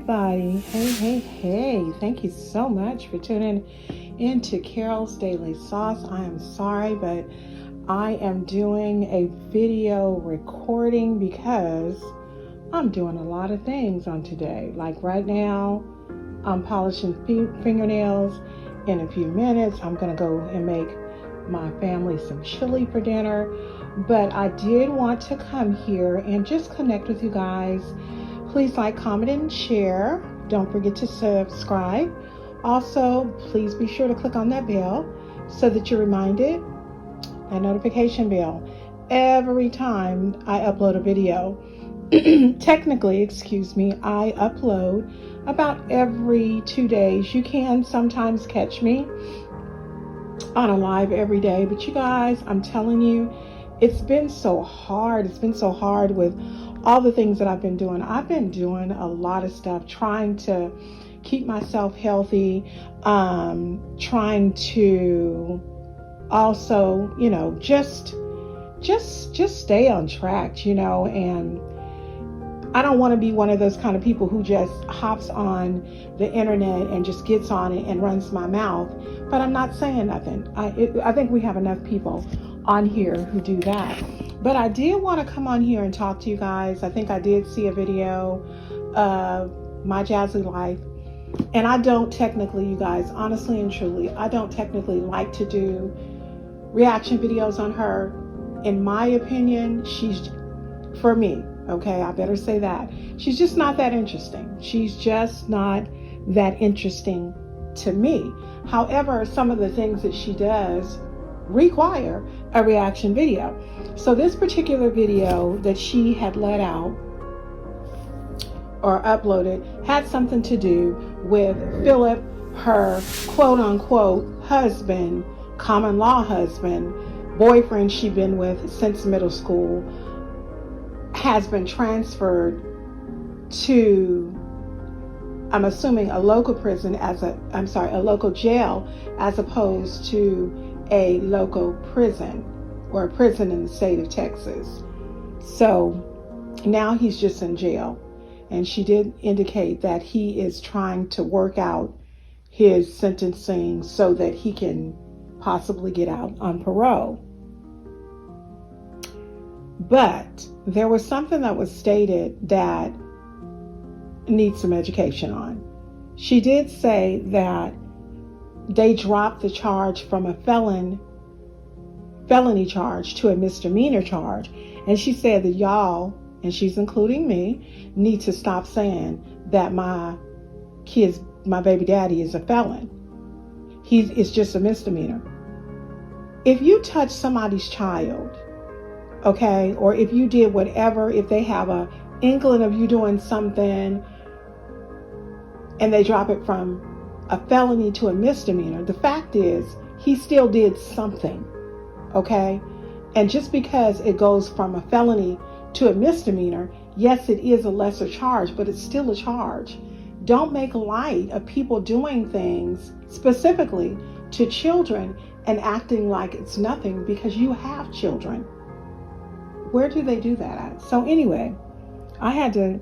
everybody. Hey. Thank you so much for tuning into Carol's Daily Sauce. I am sorry, but I am doing a video recording because I'm doing a lot of things on today. Like right now, I'm polishing fingernails. In a few minutes, I'm going to go and make my family some chili for dinner. But I did want to come here and just connect with you guys. Please like, comment, and share. Don't forget to subscribe. Also, please be sure to click on that bell so that you're reminded, that notification bell, every time I upload a video. Technically, I upload about every 2 days. You can sometimes catch me on a live every day, but you guys, I'm telling you, it's been so hard. It's been so hard with all the things that I've been doing. I've been doing a lot of stuff, trying to keep myself healthy, trying to also, just stay on track, and I don't want to be one of those kind of people who just hops on the internet and just gets on it and runs my mouth, but I'm not saying nothing. I think we have enough people on here who do that. But I did want to come on here and talk to you guys. I think I did see a video of my Jazzy Life. And I don't technically, you guys, honestly and truly, I don't technically like to do reaction videos on her. In my opinion, she's, for me, okay, I better say that, she's just not that interesting. She's just not that interesting to me. However, some of the things that she does require a reaction video. So this particular video that she had let out or uploaded had something to do with Phillips, her quote unquote husband, common law husband, boyfriend she'd been with since middle school, has been transferred to, I'm assuming, a local prison a local jail as opposed to a local prison or a prison in the state of Texas. So now he's just in jail. And she did indicate that he is trying to work out his sentencing so that he can possibly get out on parole. But there was something that was stated that needs some education on. She did say that they dropped the charge from a felony charge to a misdemeanor charge. And she said that y'all, and she's including me, need to stop saying that my baby daddy is a felon. It's just a misdemeanor. If you touch somebody's child, okay, or if you did whatever, if they have a inkling of you doing something and they drop it from a felony to a misdemeanor, the fact is he still did something, okay? And just because it goes from a felony to a misdemeanor, yes, it is a lesser charge, but it's still a charge. Don't make light of people doing things specifically to children and acting like it's nothing because you have children. Where do they do that at? So anyway, I had to,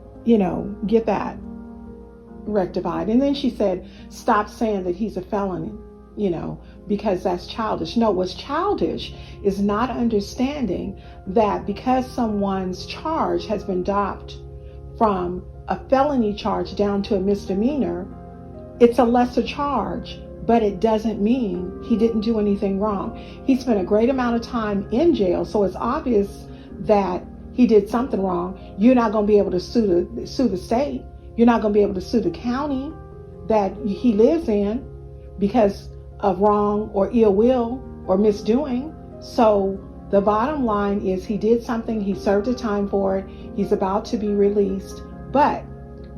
get that rectified. And then she said, stop saying that he's a felony, because that's childish. No, what's childish is not understanding that because someone's charge has been dropped from a felony charge down to a misdemeanor, it's a lesser charge, but it doesn't mean he didn't do anything wrong. He spent a great amount of time in jail, so it's obvious that he did something wrong. You're not going to be able to sue the state. You're not going to be able to sue the county that he lives in because of wrong or ill will or misdoing. So the bottom line is he did something. He served a time for it. He's about to be released. But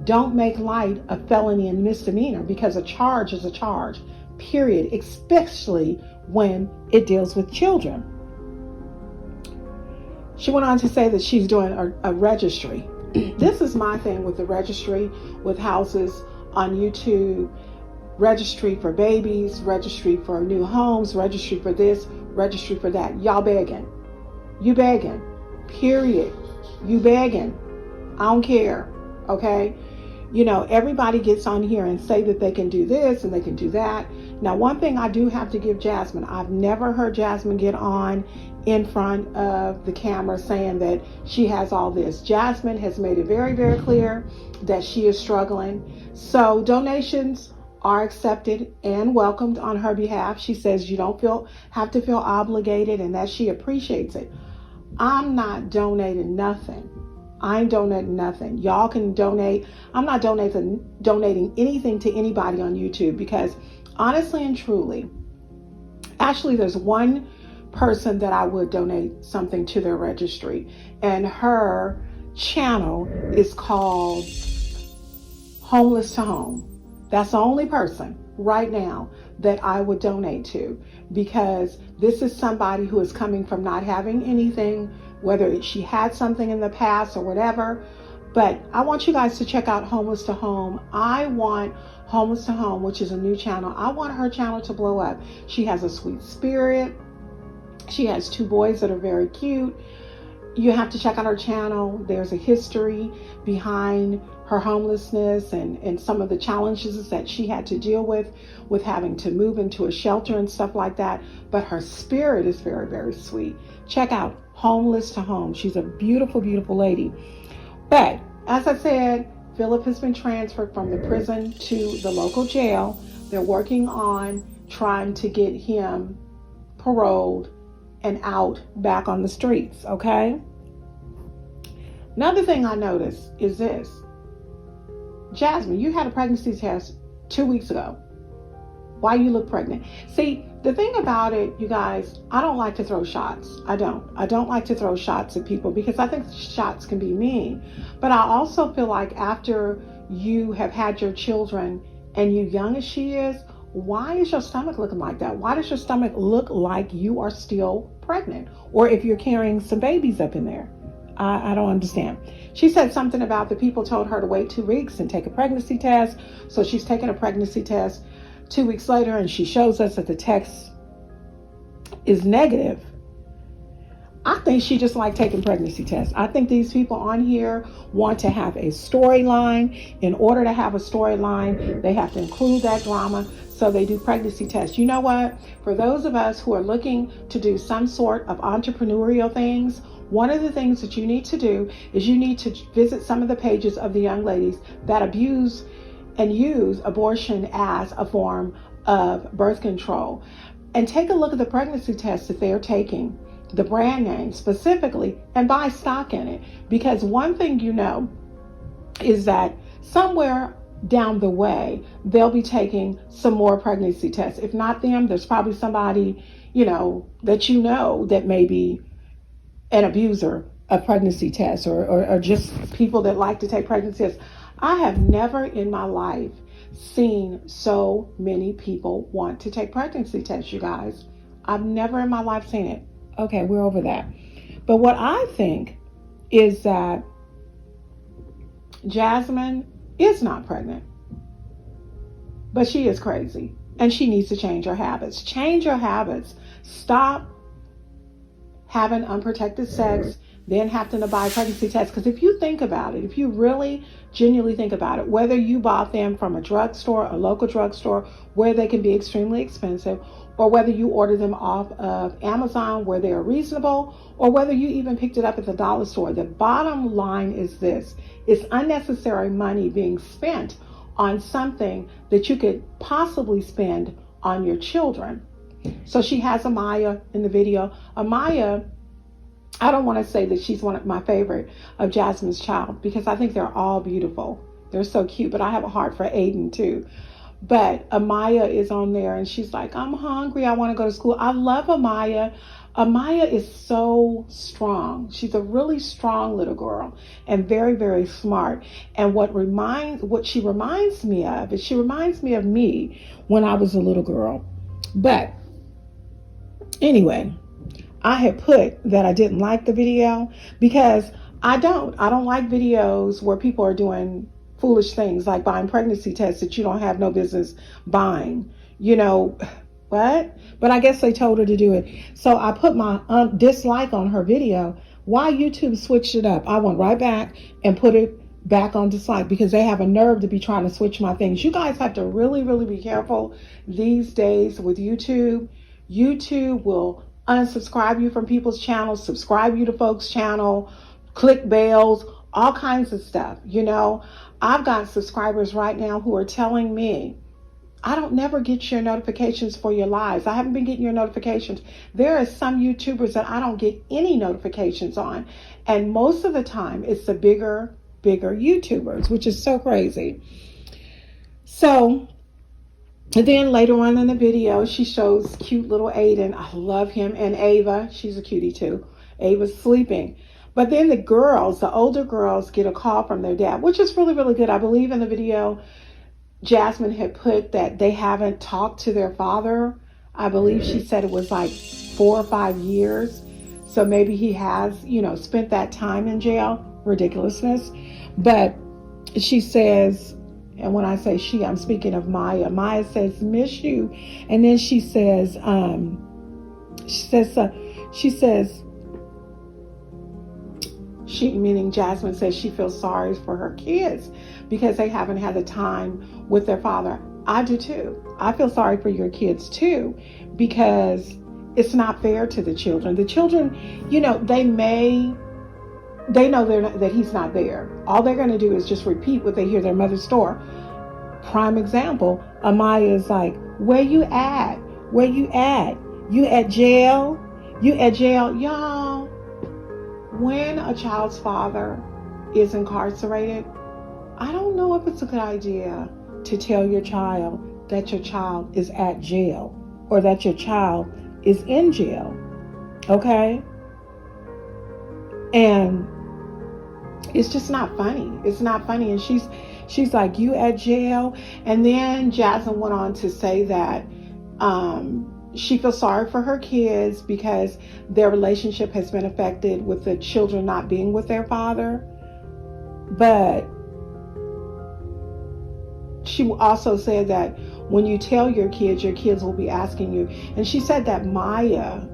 don't make light of felony and misdemeanor because a charge is a charge, period, especially when it deals with children. She went on to say that she's doing a registry. This is my thing with the registry, with houses on YouTube, registry for babies, registry for new homes, registry for this, registry for that. Y'all begging. You begging. Period. You begging. I don't care. Okay? You know, everybody gets on here and say that they can do this and they can do that. Now, one thing I do have to give Jasmine, I've never heard Jasmine get on in front of the camera saying that she has all this. Jasmine has made it very, very clear that she is struggling. So donations are accepted and welcomed on her behalf. She says you don't have to feel obligated and that she appreciates it. I'm not donating nothing. I ain't donating nothing. Y'all can donate. I'm not donating anything to anybody on YouTube because honestly and truly, actually there's one person that I would donate something to their registry, and her channel is called Homeless to Home. That's the only person right now that I would donate to, because this is somebody who is coming from not having anything, whether she had something in the past or whatever. But I want you guys to check out Homeless to Home. I want Homeless to Home, which is a new channel, I want her channel to blow up. She has a sweet spirit. She has 2 boys that are very cute. You have to check out her channel. There's a history behind her homelessness and some of the challenges that she had to deal with having to move into a shelter and stuff like that. But her spirit is very, very sweet. Check out Homeless to Home. She's a beautiful, beautiful lady. But as I said, Philip has been transferred from the prison to the local jail. They're working on trying to get him paroled and out back on the streets, okay? Another thing I noticed is this. Jasmine, you had a pregnancy test 2 weeks ago. Why you look pregnant? See, the thing about it, you guys, I don't like to throw shots. I don't like to throw shots at people because I think shots can be mean. But I also feel like after you have had your children and you young as she is, why is your stomach looking like that? Why does your stomach look like you are still pregnant? Or if you're carrying some babies up in there? I don't understand. She said something about the people told her to wait 2 weeks and take a pregnancy test. So she's taking a pregnancy test 2 weeks later, and she shows us that the test is negative. I think she just liked taking pregnancy tests. I think these people on here want to have a storyline. In order to have a storyline, they have to include that drama. So they do pregnancy tests. You know what? For those of us who are looking to do some sort of entrepreneurial things, one of the things that you need to do is you need to visit some of the pages of the young ladies that abuse and use abortion as a form of birth control. And take a look at the pregnancy tests that they're taking, the brand name specifically, and buy stock in it. Because one thing you know is that somewhere down the way, they'll be taking some more pregnancy tests. If not them, there's probably somebody, that may be an abuser of pregnancy tests or just people that like to take pregnancy tests. I have never in my life seen so many people want to take pregnancy tests, you guys. I've never in my life seen it. Okay, we're over that. But what I think is that Jasmine is not pregnant, but she is crazy and she needs to change her habits. Change your habits. Stop having unprotected sex, then having to buy pregnancy tests. Because if you think about it, if you really genuinely think about it, whether you bought them from a drugstore, a local drugstore, where they can be extremely expensive, or whether you order them off of Amazon where they are reasonable, or whether you even picked it up at the dollar store, the bottom line is this: it's unnecessary money being spent on something that you could possibly spend on your children. So she has Amaya in the video. Amaya, I don't want to say that she's one of my favorite of Jasmine's child, because I think they're all beautiful. They're so cute, but I have a heart for Aiden too. But Amaya is on there and she's like, I'm hungry, I want to go to school. I love Amaya. Amaya is so strong. She's a really strong little girl and very, very smart. And what she reminds me of is she reminds me of me when I was a little girl. But anyway, I had put that I didn't like the video because I don't like videos where people are doing foolish things like buying pregnancy tests that you don't have no business buying. What? But I guess they told her to do it. So I put my dislike on her video. Why YouTube switched it up? I went right back and put it back on dislike because they have a nerve to be trying to switch my things. You guys have to really, really be careful these days with YouTube. YouTube will unsubscribe you from people's channels, subscribe you to folks' channel, click bells, all kinds of stuff. I've got subscribers right now who are telling me, I don't never get your notifications for your lives. I haven't been getting your notifications. There are some YouTubers that I don't get any notifications on. And most of the time it's the bigger YouTubers, which is so crazy. So then later on in the video, she shows cute little Aiden. I love him. And Ava, she's a cutie too. Ava's sleeping. But then the older girls get a call from their dad, which is really, really good. I believe in the video, Jasmine had put that they haven't talked to their father. I believe she said it was like 4 or 5 years. So maybe he has, spent that time in jail. Ridiculousness. But she says, and when I say she, I'm speaking of Maya. Maya says, miss you. And then she says, meaning Jasmine, says she feels sorry for her kids because they haven't had the time with their father. I do too. I feel sorry for your kids too, because it's not fair to the children. The children, they know that he's not there. All they're going to do is just repeat what they hear their mother store. Prime example, Amaya is like, where you at? Where you at? You at jail? You at jail? Y'all, when a child's father is incarcerated, I don't know if it's a good idea to tell your child that your child is at jail or that your child is in jail. Okay? And it's just not funny. It's not funny. And she's like, you at jail? And then Jasmine went on to say that she feels sorry for her kids because their relationship has been affected with the children not being with their father. But she also said that when you tell your kids will be asking you. And she said that Amaya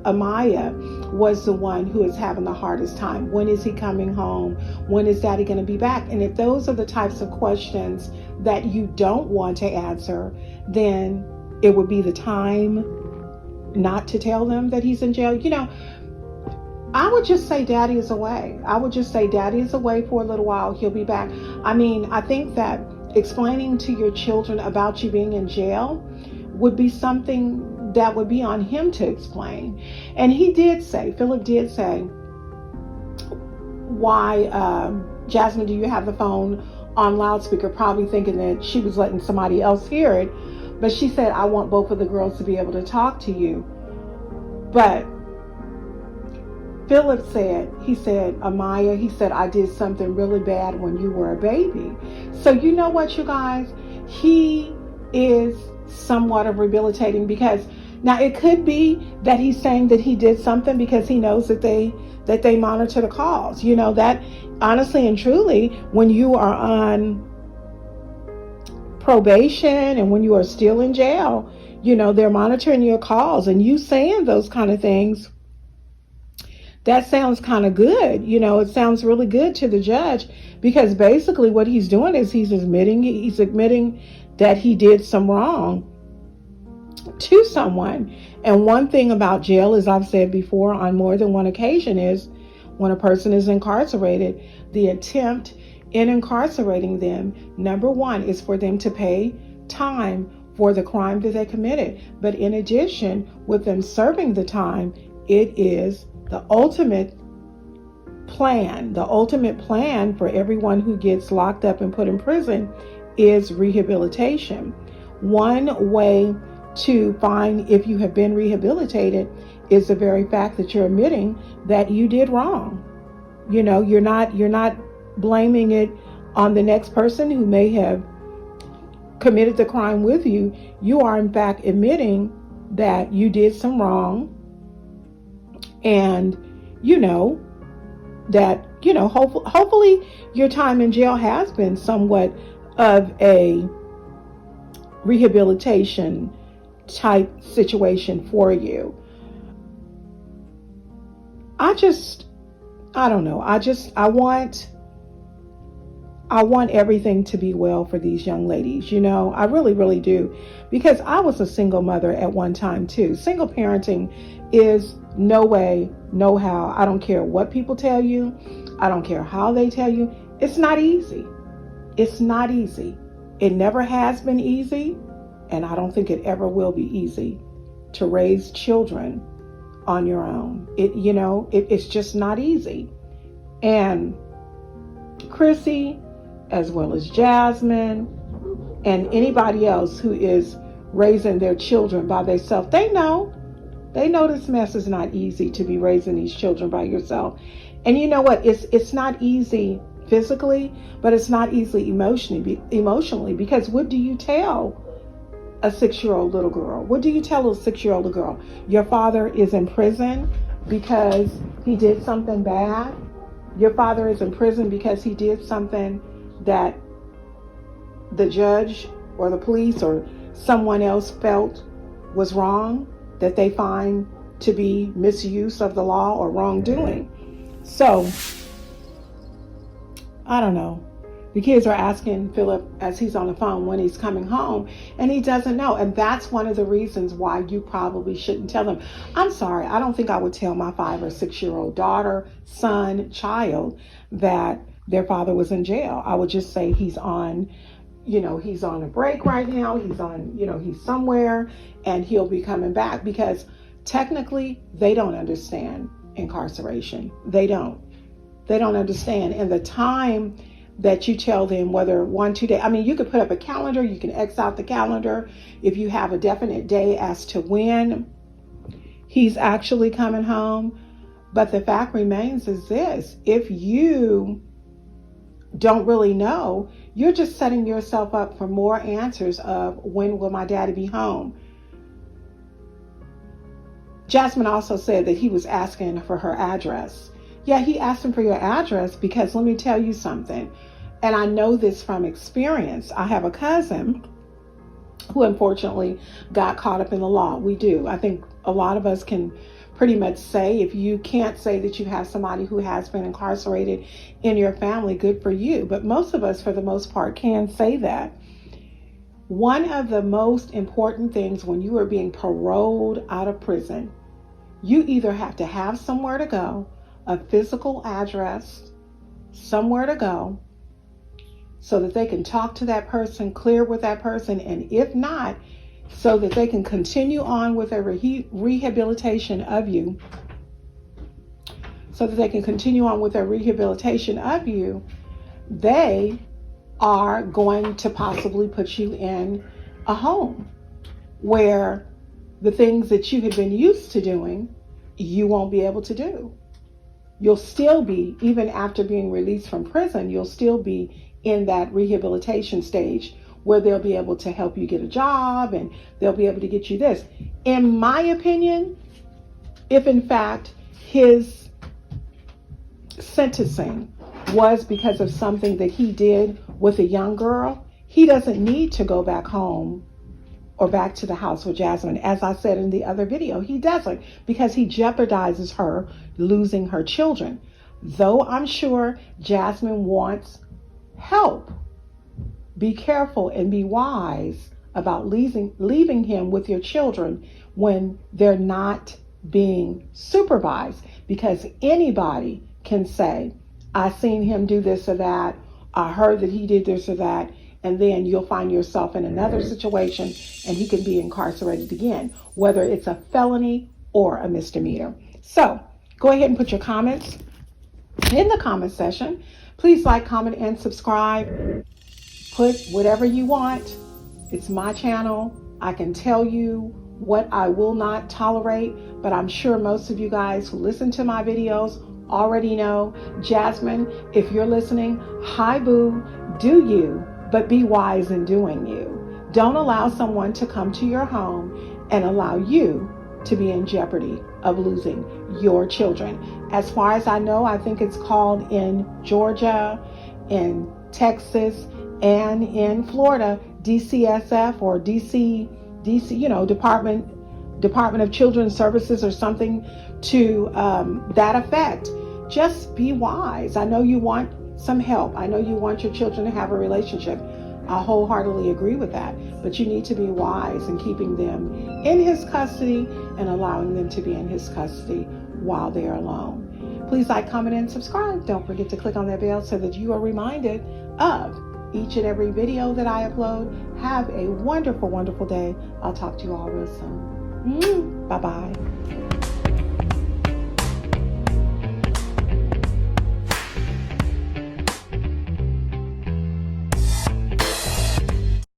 was the one who is having the hardest time. When is he coming home? When is daddy going to be back? And if those are the types of questions that you don't want to answer, then it would be the time not to tell them that he's in jail. I would just say daddy is away. I would just say daddy is away for a little while. He'll be back. I mean, I think that explaining to your children about you being in jail would be something that would be on him to explain. And Philip did say, why, Jasmine, do you have the phone on loudspeaker? Probably thinking that she was letting somebody else hear it. But she said, I want both of the girls to be able to talk to you. But Philip said, Amaya, I did something really bad when you were a baby. So you know what, you guys? He is somewhat of rehabilitating, because now it could be that he's saying that he did something because he knows that they monitor the calls. That honestly and truly, when you are on probation and when you are still in jail, they're monitoring your calls, and you saying those kind of things, that sounds kind of good. It sounds really good to the judge, because basically what he's doing is he's admitting that he did some wrong to someone. And one thing about jail, as I've said before on more than one occasion, is when a person is incarcerated, the attempt in incarcerating them, number one, is for them to pay time for the crime that they committed. But in addition, with them serving the time, it is the ultimate plan for everyone who gets locked up and put in prison is rehabilitation. One way to find if you have been rehabilitated is the very fact that you're admitting that you did wrong. You're not blaming it on the next person who may have committed the crime with you. You are in fact admitting that you did some wrong, and that hopefully your time in jail has been somewhat of a rehabilitation type situation for you. I don't know. I I want everything to be well for these young ladies. I really, really do. Because I was a single mother at one time too. Single parenting is no way, no how. I don't care what people tell you. I don't care how they tell you. It's not easy. It's not easy. It never has been easy. And I don't think it ever will be easy to raise children on your own. It's just not easy. And Chrissy, as well as Jasmine, and anybody else who is raising their children by themselves, they know this mess is not easy, to be raising these children by yourself. And you know what? It's not easy physically, but it's not easy emotionally, because what do you tell a 6-year-old little girl? What do you tell a 6-year-old little girl? Your father is in prison because he did something bad. Your father is in prison because he did something that the judge or the police or someone else felt was wrong, that they find to be misuse of the law or wrongdoing. So, I don't know. The kids are asking Philip as he's on the phone when he's coming home, and he doesn't know. And that's one of the reasons why you probably shouldn't tell them. I'm sorry, I don't think I would tell my 5 or 6-year-old daughter, son, child that their father was in jail. I would just say he's on a break right now. He's somewhere and he'll be coming back, because technically they don't understand incarceration. They don't understand. And the time that you tell them, whether 1-2 days, you could put up a calendar, you can X out the calendar if you have a definite day as to when he's actually coming home. But the fact remains is this: if you don't really know, you're just setting yourself up for more answers of, when will my daddy be home? Jasmine also said that he was asking for her address. Yeah, he asked him for your address because, let me tell you something, and I know this from experience. I have a cousin who unfortunately got caught up in the law. We do. I think a lot of us can pretty much say, if you can't say that you have somebody who has been incarcerated in your family, good for you. But most of us, for the most part, can say that. One of the most important things when you are being paroled out of prison, you either have to have somewhere to go, a physical address, somewhere to go, so that they can talk to that person, clear with that person, and if not, so that they can continue on with their rehabilitation of you, they are going to possibly put you in a home where the things that you had been used to doing, you won't be able to do. You'll still be, even after being released from prison, you'll still be in that rehabilitation stage where they'll be able to help you get a job and they'll be able to get you this. In my opinion, if in fact his sentencing was because of something that he did with a young girl, he doesn't need to go back home or back to the house with Jasmine. As I said in the other video, he doesn't, because he jeopardizes her losing her children. Though I'm sure Jasmine wants help, be careful and be wise about leaving him with your children when they're not being supervised, because anybody can say, I seen him do this or that, I heard that he did this or that, and then you'll find yourself in another situation and he can be incarcerated again, whether it's a felony or a misdemeanor. So go ahead and put your comments in the comment section. Please like, comment, and subscribe. Put whatever you want. It's my channel. I can tell you what I will not tolerate, but I'm sure most of you guys who listen to my videos already know. Jasmine, if you're listening, hi boo, do you, but be wise in doing you. Don't allow someone to come to your home and allow you to be in jeopardy of losing your children. As far as I know, I think it's called in Georgia, in Texas, and in Florida, DCSF or DC, Department of Children's Services or something to that effect. just be wise. I know you want some help. I know you want your children to have a relationship. I wholeheartedly agree with that. But you need to be wise in keeping them in his custody and allowing them to be in his custody while they're alone. Please like, comment, and subscribe. Don't forget to click on that bell so that you are reminded of each and every video that I upload. Have a wonderful, wonderful day. I'll talk to you all real soon. Bye-bye.